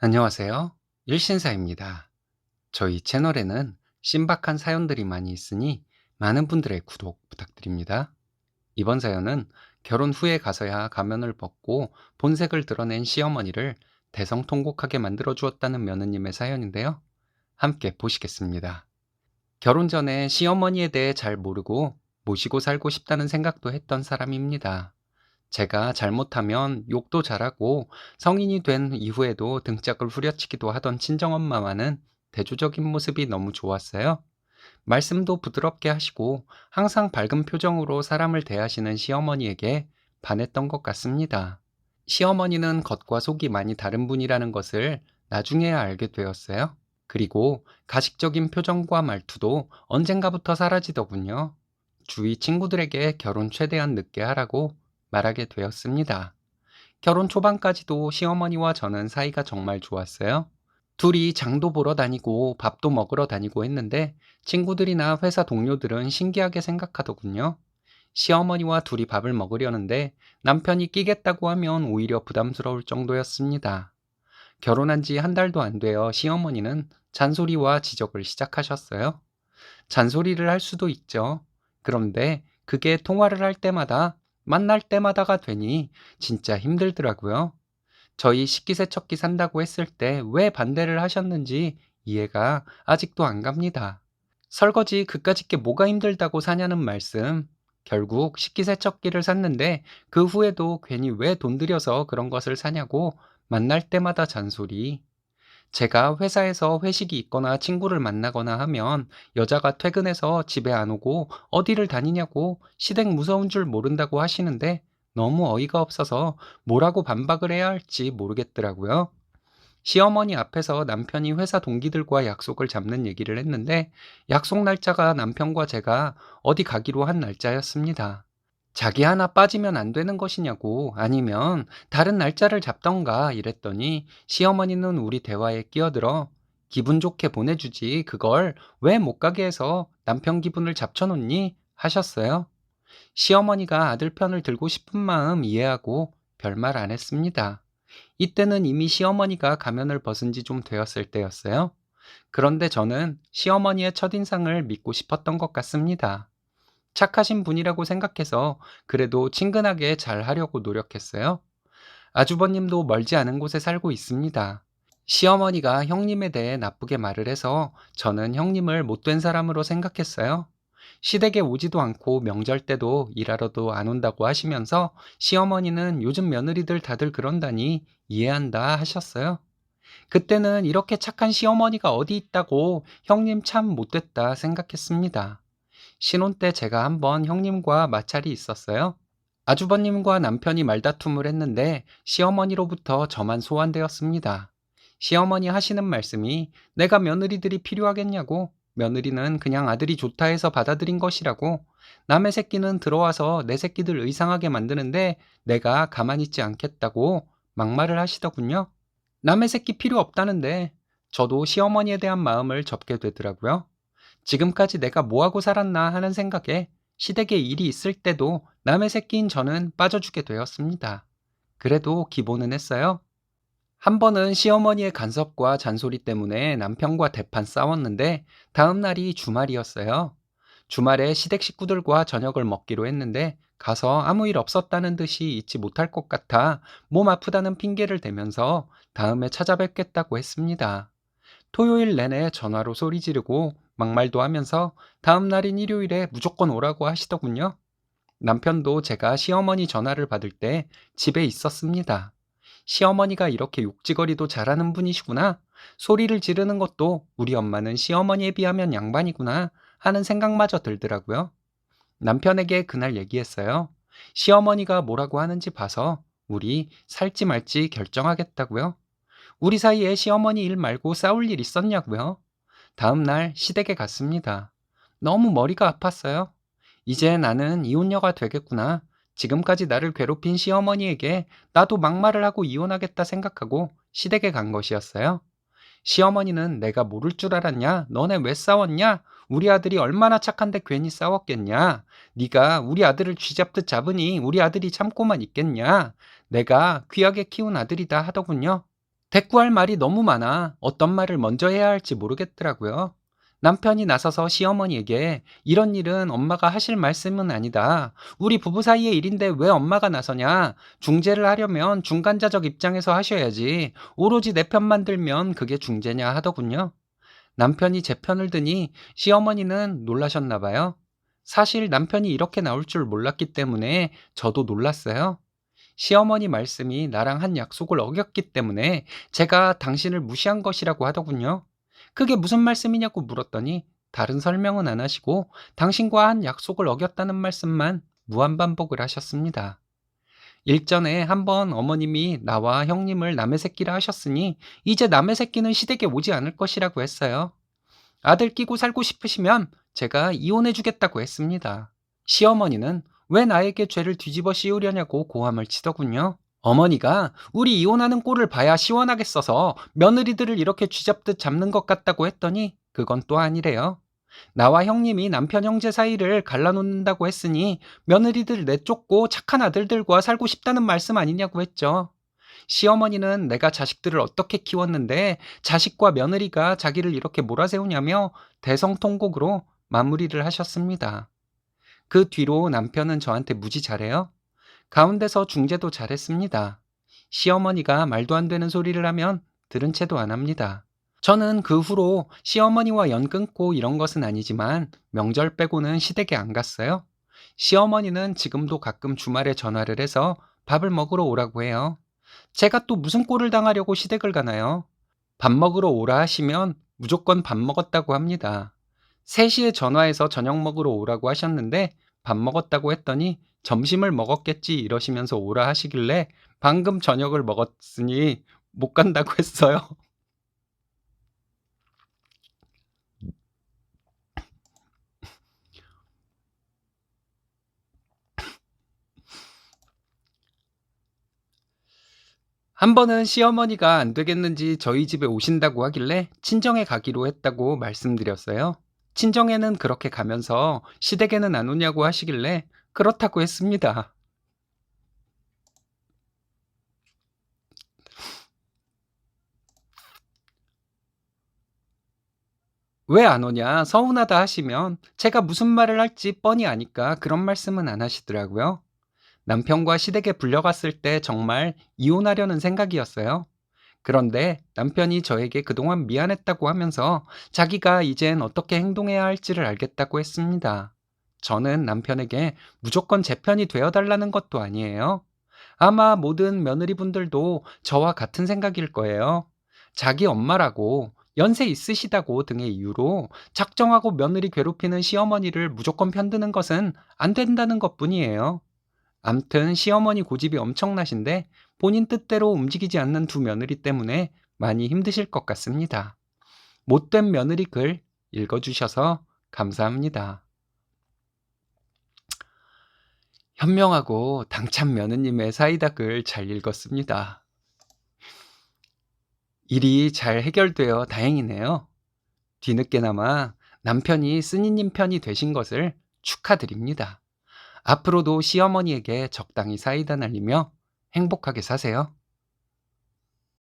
안녕하세요. 일신사입니다. 저희 채널에는 신박한 사연들이 많이 있으니 많은 분들의 구독 부탁드립니다. 이번 사연은 결혼 후에 가서야 가면을 벗고 본색을 드러낸 시어머니를 대성통곡하게 만들어 주었다는 며느님의 사연인데요. 함께 보시겠습니다. 결혼 전에 시어머니에 대해 잘 모르고 모시고 살고 싶다는 생각도 했던 사람입니다. 제가 잘못하면 욕도 잘하고 성인이 된 이후에도 등짝을 후려치기도 하던 친정엄마와는 대조적인 모습이 너무 좋았어요. 말씀도 부드럽게 하시고 항상 밝은 표정으로 사람을 대하시는 시어머니에게 반했던 것 같습니다. 시어머니는 겉과 속이 많이 다른 분이라는 것을 나중에야 알게 되었어요. 그리고 가식적인 표정과 말투도 언젠가부터 사라지더군요. 주위 친구들에게 결혼 최대한 늦게 하라고 말하게 되었습니다. 결혼 초반까지도 시어머니와 저는 사이가 정말 좋았어요. 둘이 장도 보러 다니고 밥도 먹으러 다니고 했는데 친구들이나 회사 동료들은 신기하게 생각하더군요. 시어머니와 둘이 밥을 먹으려는데 남편이 끼겠다고 하면 오히려 부담스러울 정도였습니다. 결혼한 지 한 달도 안 되어 시어머니는 잔소리와 지적을 시작하셨어요. 잔소리를 할 수도 있죠. 그런데 그게 통화를 할 때마다, 만날 때마다가 되니 진짜 힘들더라고요. 저희 식기세척기 산다고 했을 때 왜 반대를 하셨는지 이해가 아직도 안 갑니다. 설거지 그까짓 게 뭐가 힘들다고 사냐는 말씀. 결국 식기세척기를 샀는데 그 후에도 괜히 왜 돈 들여서 그런 것을 사냐고 만날 때마다 잔소리. 제가 회사에서 회식이 있거나 친구를 만나거나 하면 여자가 퇴근해서 집에 안 오고 어디를 다니냐고 시댁 무서운 줄 모른다고 하시는데 너무 어이가 없어서 뭐라고 반박을 해야 할지 모르겠더라고요. 시어머니 앞에서 남편이 회사 동기들과 약속을 잡는 얘기를 했는데 약속 날짜가 남편과 제가 어디 가기로 한 날짜였습니다. 자기 하나 빠지면 안 되는 것이냐고 아니면 다른 날짜를 잡던가 이랬더니 시어머니는 우리 대화에 끼어들어 기분 좋게 보내주지 그걸 왜 못 가게 해서 남편 기분을 잡쳐놓니 하셨어요. 시어머니가 아들 편을 들고 싶은 마음 이해하고 별말 안 했습니다. 이때는 이미 시어머니가 가면을 벗은 지 좀 되었을 때였어요. 그런데 저는 시어머니의 첫인상을 믿고 싶었던 것 같습니다. 착하신 분이라고 생각해서 그래도 친근하게 잘 하려고 노력했어요. 아주버님도 멀지 않은 곳에 살고 있습니다. 시어머니가 형님에 대해 나쁘게 말을 해서 저는 형님을 못된 사람으로 생각했어요. 시댁에 오지도 않고 명절 때도 일하러도 안 온다고 하시면서 시어머니는 요즘 며느리들 다들 그런다니 이해한다 하셨어요. 그때는 이렇게 착한 시어머니가 어디 있다고 형님 참 못됐다 생각했습니다. 신혼 때 제가 한번 형님과 마찰이 있었어요. 아주버님과 남편이 말다툼을 했는데 시어머니로부터 저만 소환되었습니다. 시어머니 하시는 말씀이 내가 며느리들이 필요하겠냐고, 며느리는 그냥 아들이 좋다 해서 받아들인 것이라고, 남의 새끼는 들어와서 내 새끼들 의상하게 만드는데 내가 가만히 있지 않겠다고 막말을 하시더군요. 남의 새끼 필요 없다는데 저도 시어머니에 대한 마음을 접게 되더라고요. 지금까지 내가 뭐하고 살았나 하는 생각에 시댁에 일이 있을 때도 남의 새끼인 저는 빠져주게 되었습니다. 그래도 기본은 했어요. 한 번은 시어머니의 간섭과 잔소리 때문에 남편과 대판 싸웠는데 다음 날이 주말이었어요. 주말에 시댁 식구들과 저녁을 먹기로 했는데 가서 아무 일 없었다는 듯이 잊지 못할 것 같아 몸 아프다는 핑계를 대면서 다음에 찾아뵙겠다고 했습니다. 토요일 내내 전화로 소리 지르고 막말도 하면서 다음 날인 일요일에 무조건 오라고 하시더군요. 남편도 제가 시어머니 전화를 받을 때 집에 있었습니다. 시어머니가 이렇게 욕지거리도 잘하는 분이시구나. 소리를 지르는 것도 우리 엄마는 시어머니에 비하면 양반이구나 하는 생각마저 들더라고요. 남편에게 그날 얘기했어요. 시어머니가 뭐라고 하는지 봐서 우리 살지 말지 결정하겠다고요. 우리 사이에 시어머니 일 말고 싸울 일 있었냐고요. 다음 날 시댁에 갔습니다. 너무 머리가 아팠어요. 이제 나는 이혼녀가 되겠구나. 지금까지 나를 괴롭힌 시어머니에게 나도 막말을 하고 이혼하겠다 생각하고 시댁에 간 것이었어요. 시어머니는 내가 모를 줄 알았냐? 너네 왜 싸웠냐? 우리 아들이 얼마나 착한데 괜히 싸웠겠냐? 네가 우리 아들을 쥐잡듯 잡으니 우리 아들이 참고만 있겠냐? 내가 귀하게 키운 아들이다 하더군요. 대꾸할 말이 너무 많아 어떤 말을 먼저 해야 할지 모르겠더라고요. 남편이 나서서 시어머니에게 이런 일은 엄마가 하실 말씀은 아니다. 우리 부부 사이의 일인데 왜 엄마가 나서냐? 중재를 하려면 중간자적 입장에서 하셔야지. 오로지 내 편만 들면 그게 중재냐 하더군요. 남편이 제 편을 드니 시어머니는 놀라셨나 봐요. 사실 남편이 이렇게 나올 줄 몰랐기 때문에 저도 놀랐어요. 시어머니 말씀이 나랑 한 약속을 어겼기 때문에 제가 당신을 무시한 것이라고 하더군요. 그게 무슨 말씀이냐고 물었더니 다른 설명은 안 하시고 당신과 한 약속을 어겼다는 말씀만 무한반복을 하셨습니다. 일전에 한번 어머님이 나와 형님을 남의 새끼라 하셨으니 이제 남의 새끼는 시댁에 오지 않을 것이라고 했어요. 아들 끼고 살고 싶으시면 제가 이혼해 주겠다고 했습니다. 시어머니는 왜 나에게 죄를 뒤집어 씌우려냐고 고함을 치더군요. 어머니가 우리 이혼하는 꼴을 봐야 시원하겠어서 며느리들을 이렇게 쥐잡듯 잡는 것 같다고 했더니 그건 또 아니래요. 나와 형님이 남편 형제 사이를 갈라놓는다고 했으니 며느리들 내쫓고 착한 아들들과 살고 싶다는 말씀 아니냐고 했죠. 시어머니는 내가 자식들을 어떻게 키웠는데 자식과 며느리가 자기를 이렇게 몰아세우냐며 대성통곡으로 마무리를 하셨습니다. 그 뒤로 남편은 저한테 무지 잘해요. 가운데서 중재도 잘했습니다. 시어머니가 말도 안 되는 소리를 하면 들은 채도 안 합니다. 저는 그 후로 시어머니와 연 끊고 이런 것은 아니지만 명절 빼고는 시댁에 안 갔어요. 시어머니는 지금도 가끔 주말에 전화를 해서 밥을 먹으러 오라고 해요. 제가 또 무슨 꼴을 당하려고 시댁을 가나요? 밥 먹으러 오라 하시면 무조건 밥 먹었다고 합니다. 3시에 전화해서 저녁 먹으러 오라고 하셨는데 밥 먹었다고 했더니 점심을 먹었겠지 이러시면서 오라 하시길래 방금 저녁을 먹었으니 못 간다고 했어요. 한 번은 시어머니가 안 되겠는지 저희 집에 오신다고 하길래 친정에 가기로 했다고 말씀드렸어요. 친정에는 그렇게 가면서 시댁에는 안 오냐고 하시길래 그렇다고 했습니다. 왜 안 오냐 서운하다 하시면 제가 무슨 말을 할지 뻔히 아니까 그런 말씀은 안 하시더라고요. 남편과 시댁에 불려갔을 때 정말 이혼하려는 생각이었어요. 그런데 남편이 저에게 그동안 미안했다고 하면서 자기가 이젠 어떻게 행동해야 할지를 알겠다고 했습니다. 저는 남편에게 무조건 제 편이 되어달라는 것도 아니에요. 아마 모든 며느리분들도 저와 같은 생각일 거예요. 자기 엄마라고 연세 있으시다고 등의 이유로 작정하고 며느리 괴롭히는 시어머니를 무조건 편드는 것은 안 된다는 것 뿐이에요. 암튼 시어머니 고집이 엄청나신데 본인 뜻대로 움직이지 않는 두 며느리 때문에 많이 힘드실 것 같습니다. 못된 며느리 글 읽어주셔서 감사합니다. 현명하고 당찬 며느님의 사이다 글 잘 읽었습니다. 일이 잘 해결되어 다행이네요. 뒤늦게나마 남편이 쓰니님 편이 되신 것을 축하드립니다. 앞으로도 시어머니에게 적당히 사이다 날리며 행복하게 사세요.